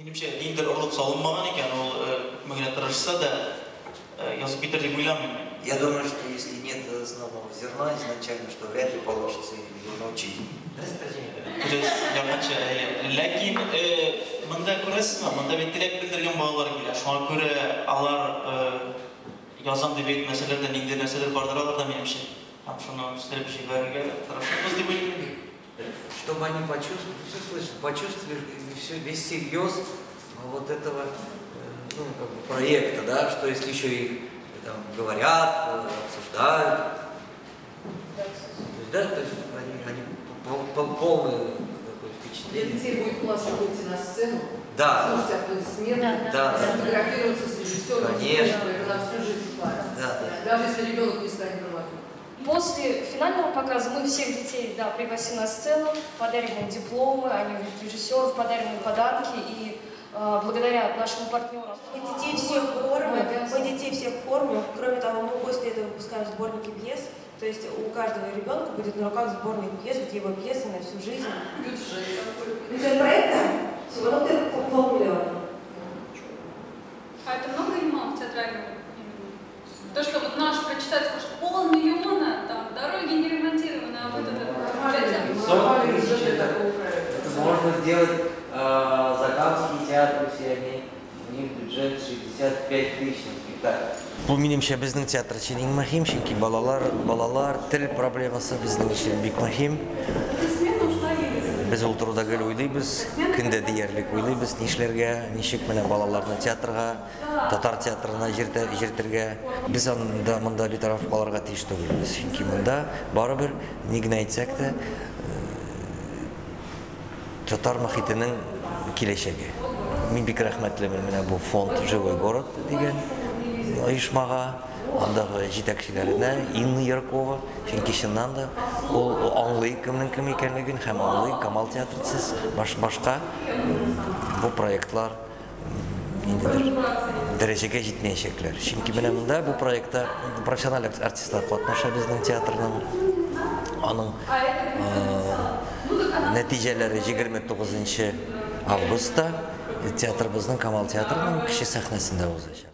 Менимче, ниндир орлык салынмаган экен, ол мөгенә тырышса да язып битер дип уйламыйм. Я думаю, что если нет основного зерна изначально, что вряд ли получится его научить. Ләкин монда күрәсезме, монда бит теләк белдергән балалар килә. Шуңа күрә алар язам дип әйтмәсәләр дә ниндидер нәрсәләр бардыр аларда менимчә. Һәм шуны үстереп җибәрергә тырышабыз дип уйлыйм. Чтобы они почувствовали, все слышно, почувствовали весь серьез вот этого проекта, да, что если еще их там говорят, обсуждают, то есть они полное такое впечатление. Детей будет классно выйти на сцену, слушать аплодисменты, сфотографироваться с режиссером, конечно, на всю жизнь даже если ребенок не станет драматургом. После финального показа мы всех детей пригласим на сцену, подарим им дипломы, они увидят режиссеров, подарим им подарки и благодаря нашему партнеру. Мы детей всех кормим, кроме того, мы после этого выпускаем сборники пьес, то есть у каждого ребенка будет на руках сборник пьес, где его пьесы на всю жизнь. Бюджет проекта всего на 500 000 000. А это много или мало в театральном? То, что вот наш прочитать, скажет, 500 000 000, там, дороги не ремонтированы, а вот это... Это можно сделать Закамский театр, все они, у них бюджет 65 тысяч на спектакль. Бұл меніңше біздің театр үшін ең мөһим, чөнки балалар тел проблемасы біздің үшін бик мөһим. Біз ул турыда гел уйлыйбыз, көндә диярлек уйлыйбыз, нишләргә, ничек менә балаларны театрга, татар театрына җиртергә. Без анда монда битараф калырга тиеш түгелбез, чөнки монда барыбер ни генә әйтсәк тә татар мөхитенең киләчәге. Мин бик рәхмәтлемен менә бу фонд «Живой город» дигән оешмага, андагы җитәкчеләренә, Инна Яркова, чөнки чыннан да ул аңлый кемнең кем икәнлеген һәм аңлый Камал театрысыз башка бу проектлар ниндидер дәрәҗәгә җитмәячәкләр. Чөнки менә монда бу проектта профессиональ артистлар катнаша безнең театрның. Аның нәтиҗәләре 29 августта театрыбызның Камал театрының кече сәхнәсендә узачак.